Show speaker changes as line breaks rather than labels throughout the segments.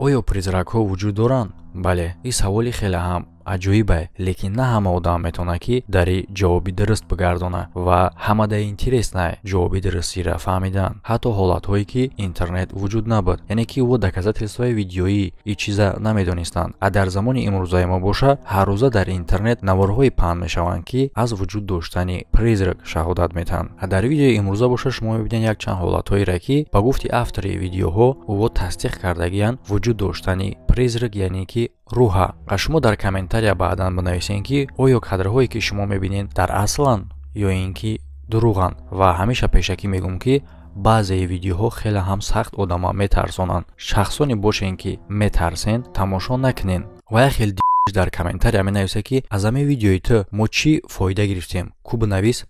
оё призракҳо вуҷуд доранд? бале, ин саволи хеле ҳам аҷоибе, лекин на ҳама одам метавона ки дари ҷавоби дуруст бигардона ва ҳамадаи интерес на ҷавоби дурустиро фаҳмидан. ҳатто ҳолатҳое ки интернет вуҷуд набуд, яъне ки во доказательствои видеоӣ и чиза намедонистанд. А дар замони имрӯзаи мо боша, ҳар рӯза дар интернет наворҳое паҳн мешаванд ки аз вуҷуд доштани призрак шаҳодат метаҳанд. А дар видеои имрӯза боша шумо мебинед якчанд ҳолатҳоеро ки ба гуфти автори видеоҳо ӯ тасдиқ кардагиянд вуҷуд доштани призрак, яъне ки рӯҳа. ва шумо дар комментария баъдан бинависед ки оё кадрҳое ки шумо мебинед дар аслан ё ин ки дурӯғанд. ва ҳамеша пешакӣ мегӯм ки баъзеи видеоҳо хеле ҳам сахт одама метарсонанд. шахсоне бошен ки метарсен, тамошо накунен. ва як хел дар комментария менависад ки аз ҳамин видеои ту мо чӣ фоида гирифтем? ку бинавис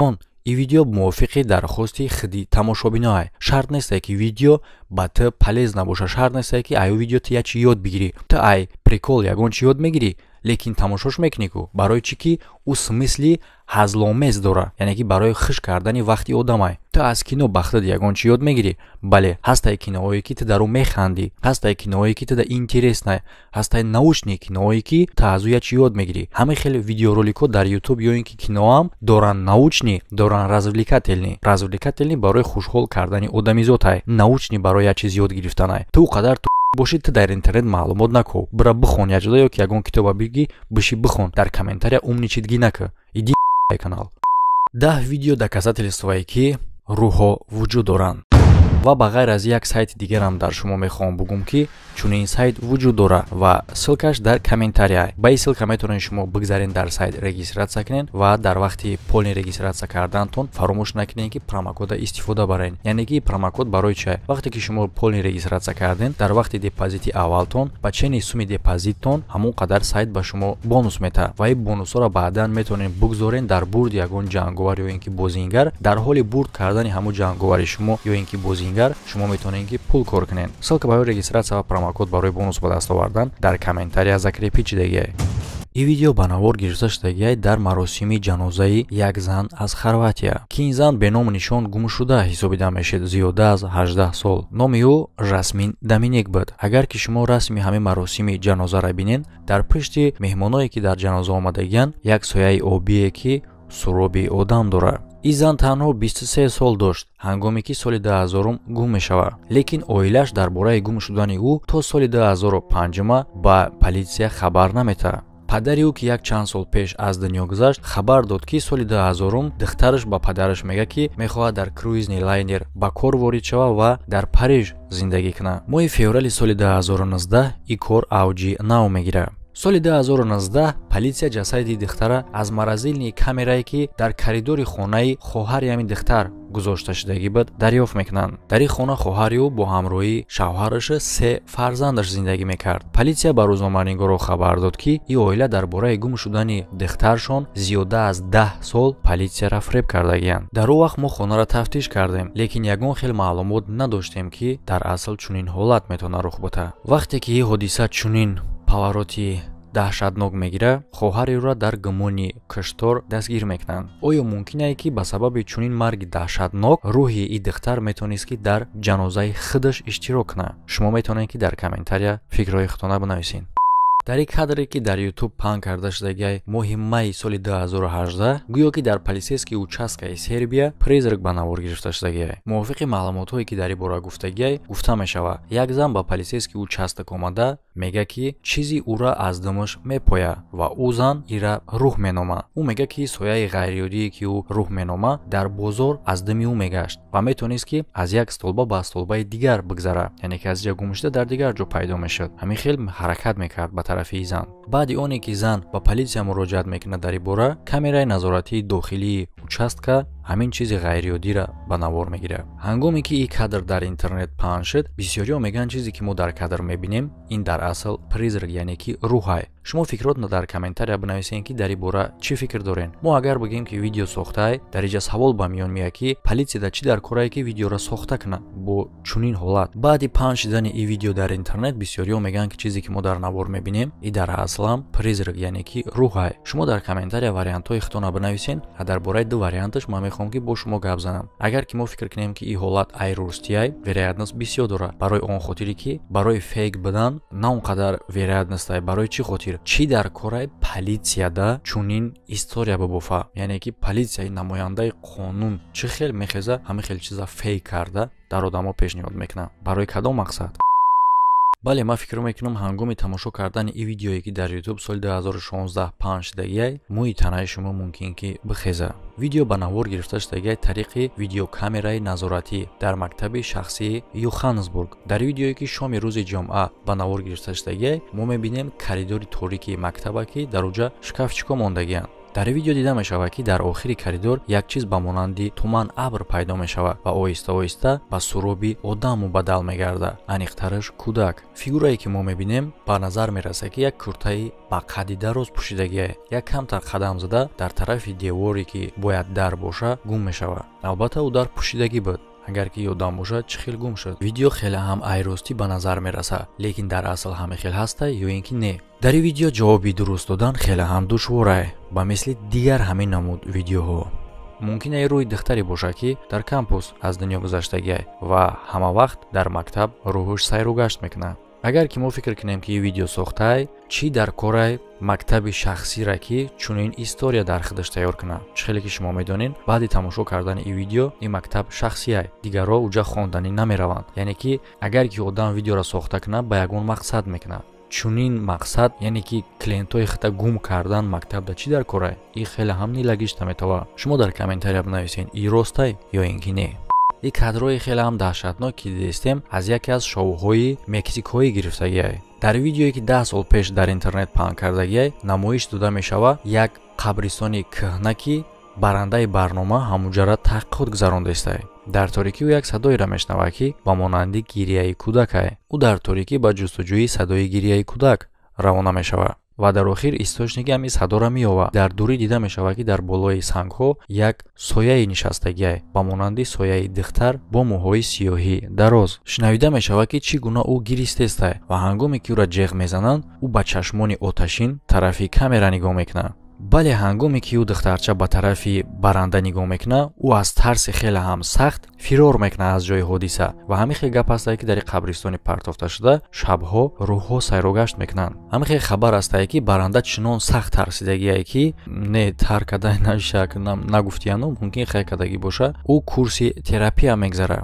он ин видео мувофиқи дархости худи тамошобиноае. шарт несте ки видео ба ту полез набоша, шарт несте ки аю видео ту як чи ёд бигирӣ. ту ай прикол ягон чи ёд мегирӣ, лекин тамошош мекунӣ ку. барои чӣ ки ӯ смисли ҳазломез дора, яъне ки барои хуш кардани вақти одамай. ту аз кино ба худ ягон чи ёд мегирӣ. бале, ҳастаи киноҳое ки ту дар ӯ механдӣ, ҳастаи киноҳое ки туда интересна, ҳастаи научни киноҳое ки ту аз ӯ як чи ёд мегирӣ. ҳамин хеле видеороликҳо дар ютуб ё ин ки киноам доранд научни, доранд развлекательни барои хушҳол кардани одамизодае, научни барои як чиз ёд гирифтанае. ту қадар бошид ту дар интернет маълумот наков, бира бихон як ҷода ё ки ягон китоба биги биши бихон, дар комментария умничидгӣ нака. иди канал 10 видео доказательствое ки рӯҳҳо вуҷуд доранд. ва ба ғайр аз як сайти дигарам дар шумо мехоҳам бугум ки чунин сайт вуҷуд дора ва ссилкаш дар комментария. ба ин ссилка метавонед шумо бигзарен дар сайт регистратсия кунед ва дар вақти полни регистратсия кардантон фаромӯш накунед ки промокода истифода баред. яъне ки промокод барои чӣ? вақте ки шумо полни регистратсия карден, дар вақти депозити аввалтон ба чени суми депозиттон ҳамон қадар сайт ба шумо бонус метаҳад ва ин бонусҳоро баъдан метавонед бигзорен дар бурди ягон ҷанговар ё ин ки бозингар. дар ҳоли бурд кардани ҳамон ҷанговари шумо ё ин ки бозингар шумо метавонед ки пул кор кунед. ссилка барои регистратсия ва промокод барои бонус ба даст овардан дар комментария закрепи чидагиай. ин видео ба навор гирифта шудагиай дар маросими ҷанозаи як зан аз Хорватия ки ин зан беному нишон гумшуда ҳисобида мешуд зиёда аз 18 сол. номи ӯ Жасмин Доминик буд. агар ки шумо расми ҳамин маросими ҷанозаро бинед, дар пушти меҳмоное ки дар ҷаноза омадагиянд як сояи обие ки суроби одам дорад. ин зан танҳо 23 сол дошт ҳангоме ки соли 2000 гум мешавад, лекин оилаш дар бораи гум шудани ӯ то соли 2005 ба политсия хабар наметаҳад. падари ӯ ки як чанд сол пеш аз дунё гузашт, хабар дод ки соли 2000 духтараш ба падараш мегӯяд ки мехоҳад дар круизни лайнер ба кор ворид шавад ва дар Париж зиндагӣ кунад. моҳи феврали соли 2019 ин кор авҷи нав мегирад. соли 2019 политсия ҷасади духтара аз маразилни камерае ки дар коридори хонаи хоҳари ҳамин духтар гузошта шудагӣ буд дарёфт мекунанд. дар ин хона хоҳари ӯ бо ҳамроҳии шавҳараш 3 фарзандаш зиндагӣ мекард. политсия ба рӯзноманигоро хабар дод ки ин оила дар бораи гум шудани духтаршон зиёда аз 10 сол политсияро фреб кардагиянд. дар ӯ вақт мо хонаро тафтиш кардем, лекин ягон хел маълумот надоштем ки дар асл чунин ҳолат метавона рух буда. вақте ки ин ҳодиса чунин павароти даҳшатнок мегирад, хоҳари ӯро дар гумони куштор дастгир мекунанд. оё мумкин аст ки ба сабаби чунин марги даҳшатнок рӯҳи ин духтар метавонист ки дар ҷанозаи худаш иштирок кунад? шумо метавонед ки дар комментария фикрҳои худтона бинависед. дар ин кадре ки дар ютуб паҳн карда шудагиай моҳи майи соли 2018 гӯё ки дар полисейскии участкаи Сербия призрак ба навор гирифта шудагиай. мувофиқи маълумотҳое ки дар ин бора гуфтагиай гуфта мешавад, як зан ба полисейский участок омада мегӯяд ки чизи ӯро аз думаш мепояд ва ӯ зан ира рӯҳ меномад. ӯ мегӯяд ки сояи ғайриодие ки ӯ рӯҳ меномад дар бозор аз думи ӯ мегашт ва метавонист ки аз як столба ба столбаи дигар бигзарад, яъне ки аз ҷо гум шуда дар дигар ҷо пайдо мешуд. ҳамин хел ҳаракат мекард ба тарафи зан. баъди оне ки зан ба политсия муроҷиат мекунад дар ин бора, камераи назоратии дохилии участка ҳамин чизи ғайриодиро ба навор мегирад. ҳангоме ки ин кадр дар интернет паҳн шуд, бисёриҳо мегӯянд чизе ки мо дар кадр мебинем ин дар асл призрак, яъне ки рӯҳай. шумо фикротно дар комментария бинависед ки дар ин бора чӣ фикр дорен. мо агар бигем ки видео сохтае, дар инҷа савол ба миён меояд ки политсия чӣ дар корае ки видеоро сохта кунад бо чунин ҳолат. баъди паҳн шудани ин видео дар интернет, бисёриҳо мегӯянд ки чизе ки мо дар навор мебинем ин дар аслам призрак, яъне ки рӯҳай. шумо дар комментария вариантҳои худтона бинависед. дар бораи ду варианташ ман мехоҳам мехоҳам ки бо шумо гап занам. Агар ки мо фикр кунем ки ин ҳолат айростияй, вероятност бисёр дорад. Барои он хотире ки барои фейк будан на он қадар вероятностай. Барои чӣ хотир? Чӣ дар кораи политсияда чунин история бубофа? Яъне ки политсияи намояндаи қонун чӣ хел мехеза ҳамин хел чиза фейк карда дар одамо пешниҳод мекунад. Барои кадом мақсад? бале, ман фикр мекунам ҳангоми тамошо кардани ин видеое ки дар YouTube соли 2016-5 шудагиай, мӯи танаи шумо мумкин ки бихеза. Видео ба навор гирифта шудагиай тариқи видеокамераи назоратӣ дар мактаби шахсии Йоханнесбург. Дар видеое ки шоми рӯзи ҷумъа ба навор гирифта шудагиай, мо мебинем коридори торики мактаба ки дар уҷа шкафчико мондагианд. дар видео дида мешавад ки дар охири коридор як чиз ба монанди туман абр пайдо мешавад ва оҳиста оҳиста ба суроби одам мубаддал мегардад, аниқтараш кӯдак. Фигурае ки мо мебинем ба назар мерасад ки як куртаи ба қадди дароз пӯшидагиае, як камтар қадам зада дар тарафи деворе ки бояд дар боша гум мешавад. албатта ӯ дар пӯшидагӣ буд. агар ки ёдам бошад чӣ хел гум шуд? Видео хеле ҳам айростӣ ба назар мерасад, лекин дар асл ҳамин хел ҳастай ё ин ки не? дар ин видео ҷавоби дуруст додан хеле ҳам душворай, ба мисли дигар ҳамин намуд видеоҳо. мумкин е рӯи духтаре бошад ки дар кампус аз дунё гузаштагиай ва ҳама вақт дар мактаб рӯҳуш сайру гашт мекунад. агар ки мо фикр кунем ки ин видео сохтай, чӣ дар корай мактаби шахсира ки чунин история дар худаш тайёр кунад? чӣ хеле ки шумо медонед, баъди тамошо кардани ин видео ин мактаб шахсияй, дигарро уҷа хонданӣ намераванд. яъне ки агар ки одам видеоро сохта кунад, ба ягон мақсад мекунад. чунин мақсад, яъне ки клиентои хата гум кардан мактабда чӣ дар корай? ин хеле ҳам нилагишта метавад. шумо дар комментария бинависед ин ростай ё ин ки не. ин кадрои хеле ҳам даҳшатнок ки дидистем аз яке аз шоуҳои мексикоӣ гирифтагиай. дар видеое ки 10 сол пеш дар интернет паҳн кардагиай, намоиш дода мешавад як қабристони кӯҳна ки барандаи барнома ҳамуҷара таҳқиқот гузарондааст. дар торикӣ ӯ як садоеро мешнавад ки ба монанди гирияи кӯдакай. ӯ дар торикӣ ба ҷустуҷӯи садои гирияи кӯдак равона мешавад ва дар охир источники ҳамин садоро меёбад. дар дурӣ дида мешавад ки дар болои сангҳо як сояи нишастагиай, ба монанди сояи духтар бо мӯҳои сиёҳӣ дароз. шунавида мешавад ки чӣ гуна ӯ гиристестай ва ҳангоме ки ӯро ҷеғ мезананд, ӯ ба чашмони оташин тарафи камера нигоҳ мекунад. бале, ҳангоме ки ӯ духтарча ба тарафи баранда нигоҳ мекунад, ӯ аз тарси хеле ҳам сахт фирор мекунад аз ҷои ҳодиса ва ҳамин хел гап астае ки дар ин қабристони партофта шуда шабҳо рӯҳҳо сайрогашт мекунанд. ҳамин хел хабар астае ки баранда чунон сахт тарсидагие ки не таркадай нашак нагуфтияну мумкин хел кадаги боша, ӯ курси терапия мегзарад.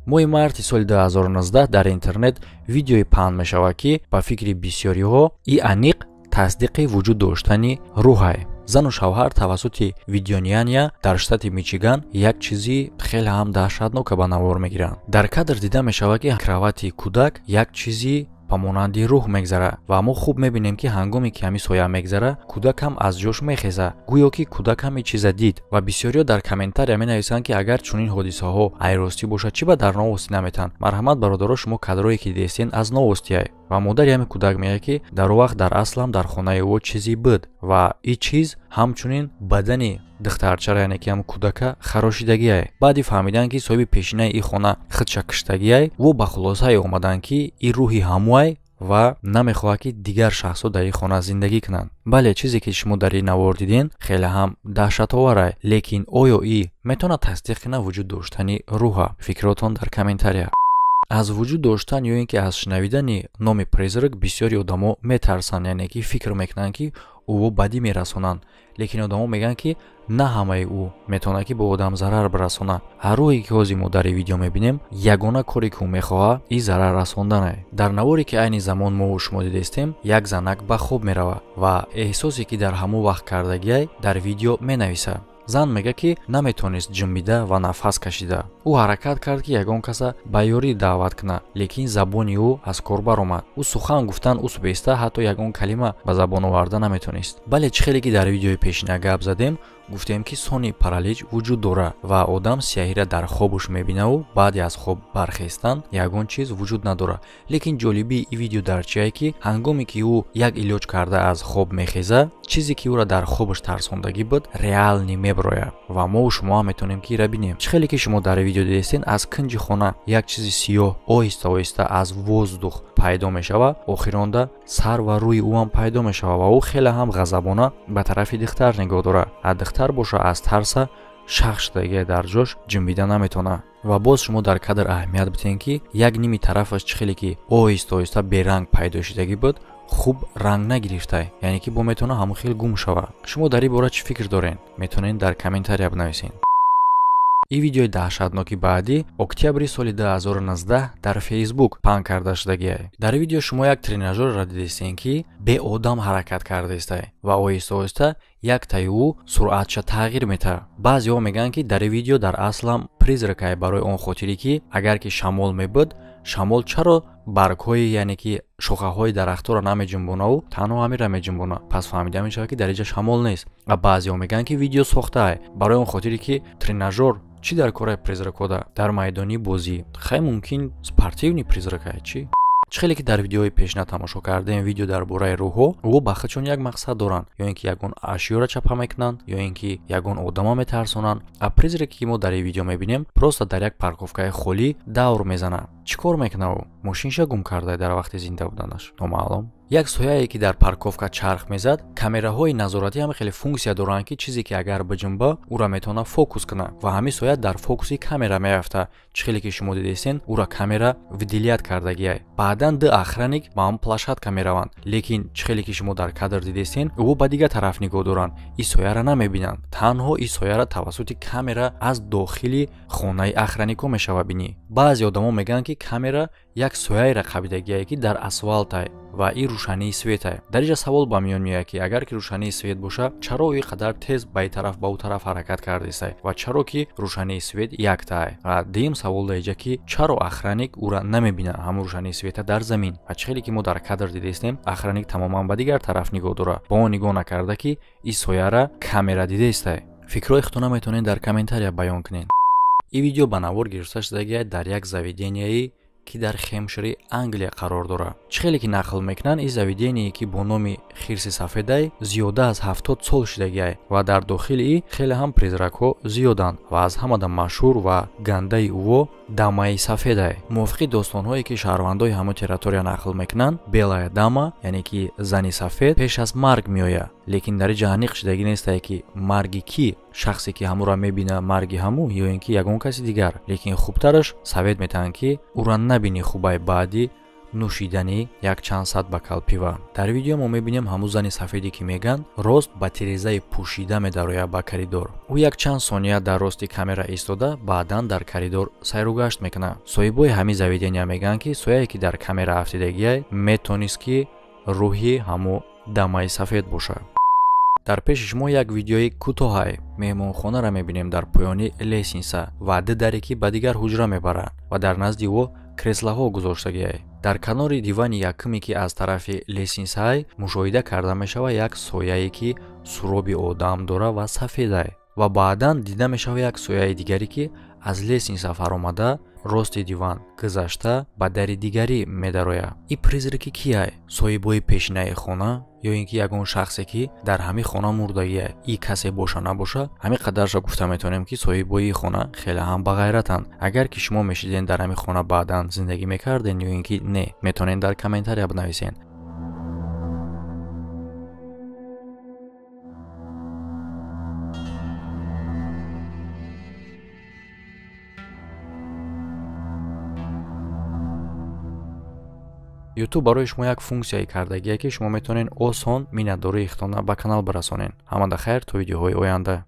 моҳи марти соли 2019 дар интернет видеое паҳн мешавад ки ба фикри бисёриҳо ин аниқ тасдиқи вуҷуд доштани рӯҳай. зану шавҳар тавассути видеонияния дар штати Мичиган як чизи хеле ҳам даҳшатнока ба навор мегиранд. дар кадр дида мешавад ки кравати кӯдак як чизи ба монанди рӯҳ мегзара ва мо хуб мебинем ки ҳангоме ки ҳамин соя мегзара, кӯдакам аз ҷош мехеза, гӯё ки кӯдакам ин чиза дид. ва бисёриҳо дар комментария менависанд ки агар чунин ҳодисаҳо айростӣ бошад, чӣ ба дар новостӣ наметан? марҳамат бародаро, шумо кадрое ки дидистен аз новостияй. ва модари ҳамин кӯдак мегӯяд ки дар он вақт дар аслам дар хонаи ӯ чизи буд ва ин чиз ҳамчунин бадани духтарчара, яъне ки ҳамин кӯдака харошидагиай. баъди фаҳмидан ки соҳиби пешинаи ин хона худша киштагиай, ӯ ба хулосае омаданд ки ин рӯҳи ҳамоай ва намехоҳад ки дигар шахсҳо дар ин хона зиндагӣ кунанд. бале, чизе ки шумо дар ин навор диден хеле ҳам даҳшатоварай, лекин оё ин метавонад тасдиқ кунад вуҷуд доштани рӯҳа? фикротон дар комментария. аз вуҷуд доштан ё ин ки аз шунавидани номи призрак бисёри одамо метарсанд, яъне ки фикр мекунанд ки ӯ бадӣ мерасонанд, лекин одамо мегӯянд ки на ҳамаи ӯ метавонад ки ба одам зарар барасонад. ҳар рӯҳе ки ҳозир мо дар ин видео мебинем, ягона коре ки ӯ мехоҳад ин зарар расондане. дар наворе ки айни замон мо шумо дидистем, як занак ба хоб меравад ва эҳсосе ки дар ҳамон вақт кардагиай дар видео менависад. зан мегӯяд ки наметавонист ҷунбида ва нафас кашида. ӯ ҳаракат кард ки ягон каса ба ёрӣ даъват кунад, лекин забони ӯ аз кор баромад. ӯ сухан гуфтан усбеста ҳатто ягон калима ба забон оварда наметавонист. бале, чӣ хеле ки дар видеои пешина гап задем, гуфтем ки сони паралич вуҷуд дорад ва одам сияҳиро дар хобуш мебинаву баъди аз хоб бархестан ягон чиз вуҷуд надорад. лекин ҷолибии ин видео дар чие ки ҳангоме ки ӯ як илоҷ карда аз хоб мехеза, чизе ки ӯро дар хобуш тарсондагӣ буд реални меброяд ва мо шумо ҳам метавонем ки ира бинем. чӣ хеле ки шумо дар видео дидистен, аз кунҷи хона як чизи сиёҳ оҳиста оҳиста аз воздух пайдо мешава, охиронда сар ва рӯи ӯ ҳам пайдо мешава ва ӯ хеле ҳам ғазабона ба тарафи духтар нигоҳ дорад. аз духтар боша аз тарса шах шудагие дар ҷош ҷунбида наметавонад. ва боз шумо дар кадр аҳамият битен ки як ними тарафаш чӣ хеле ки оҳиста оҳиста беранг пайдо шудагӣ буд, хуб ранг нагирифта, яъне ки бо метавона ҳамон хел гум шава. шумо дар ин бора чӣ фикр дорен? метавонед дар комментария бинависед. این ویدیوی دهشتناکی بعدی اکتبر سال 2019 در فیسبوک پخش کرده شده. در ویدیو شما یک تریناژور را دیدین که به آدم حرکت کرده است و آهسته آهسته یک تای او سرعتش تغییر میده. بعضی‌ها میگن که در ویدیو در اصل پریزرکای برای اون خاطری که اگر که شمال میبود، شمال چرا برگ‌های یعنی که شاخه‌های درخت‌ها را نمی‌جنبونه و تنها همین را می‌جنبونه؟ پس فهمیده میشه که در اینجا شمال نیست. و بعضی‌ها میگن که ویدیو ساخته برای اون خاطری که تریناژور چی در کار پریزرک ده در میدانی بازی خیلی ممکن سپورتیونی پریزرک چی خیلی که در ویدیوهای پیشنهاد تماشا کردیم ویدیو درباره روح‌ها و بخشون یک مقصد دارن، یا اینکه یگون اشیا را چپا میکنن یا اینکه یگون آدما میترسونن. پریزرکی که ما در این ویدیو میبینیم پروست در یک پارکوفکای خالی دور میزنه. چیکار میکنه او؟ ماشینش گم کرده در وقت زنده بودنش نامعلوم. یک سایه‌ای که در پارکوفکا چرخ میزد، کامراهای نظارتی هم خیلی فونکسیا دارن که چیزی که اگر بجنبه او را میتونه فوکوس کنه و همین سایه در فوکوسی کامرا میافته. چخیلی که شما دیدین او را کامرا ویدیلیت کردگیه. بعداً د اخرانیک با هم پلاشات کامراوان، لیکن چخیلی که شما در کادر دیدین او با دیگه طرف نگاه دارن. این سایه را نمیبینن، تنها این سایه را توسط کامرا از داخلی خانه اخرانیکو میشوه بینی. بعضی آدما میگن که کامرا یک سایه را خوابیدگیه که در اسفالت و این روشنی سویت. در اینجا سوال با میان میاد که اگر که روشنی سویت باشه چرا این قدر تیز به این طرف به اون طرف حرکت کرده است و چرا که روشنی سویت یک تای؟ و دیم سوال دیگه که چرا اخرانیک او را نمیبینه هم روشنی سویت در زمین؟ و چخیلی که ما در کادر دیدیم اخرانیک تماما به دیگر طرف نگاه داره، با اون نگاه نکرده که این سایه را کامرا دیده است. فکرای خودتون میتونید در کامنتاریا بیان کنین. این ویدیو به نوار گرفته شده در یک заведении که در خیمشری انگلیا قرار داره. چخیلی که نقل میکنن این заведении که با نام خرس سفیدای زیاده از 70 سال شدگیه و در داخل ای خیلی هم پریزرک ها زیادن و از همه دم مشهور و گنده او دامای سفیدای. موافق داستان هایی که شهروندای همه تریتوریا نقل میکنن، بیلای داما یعنی که زنی سفید پیش از مرگ میآید، لیکن در جهانی شدگی نیست که مرگی کی شخصی که همو را میبینه مرگی همو یا اینکه یگون کسی دیگر، لیکن خوبترش سفید میتن که او را نبینی خوبای بعدی نوشیدنی یک چند صد بکل پیوا. در ویدیو ما میبینیم همون زنی سفیدی که میگن راست با تیریزه پوشیده میدروید با کریدور. او یک چند ثانیه در راستی کامرا ایستاده، بعداً در کریدور سیر و گشت میکنه. صاحبای همین заведения میگن که سایه‌ای که در کامرا افتادگی میتونست که روحی همو دامای سفید باشه. در پیش شما یک ویدیوی کوتاه مهمانخانه را میبینیم در پایانی لیسینسا و دری که به دیگر حجره میبرند و در نزد او کرسلاها گذاشتگیه. در کنار دیوان یکمی که از طرف لیسینسای مشاهده کرده میشود یک سایه‌ای که سرابی آدم داره و سفیده و بعداً دیده میشود یک سایه دیگری که از لیسینسا فرامده راست دیوان گذشته به در دیگری میدروید. این پریزرکی کیه؟ صاحبای پیشینه خانه یا اینکه یگون شخصی که در همین خانه مردگیه؟ این کسی باشه نباشه همین قدرش گفته میتونیم که صاحبای خانه خیلی هم با غیرتن. اگر که شما میشیدین در همین خانه بعداً زندگی میکردین یا اینکه نه، میتونین در کامنتاریا بنویسین. یوتیوب برای شما یک فونکسیای کردگیه که شما میتونین آسان مینت‌داری اختانه به کانال برسونین. همه خیر تا ویدیوهای آینده.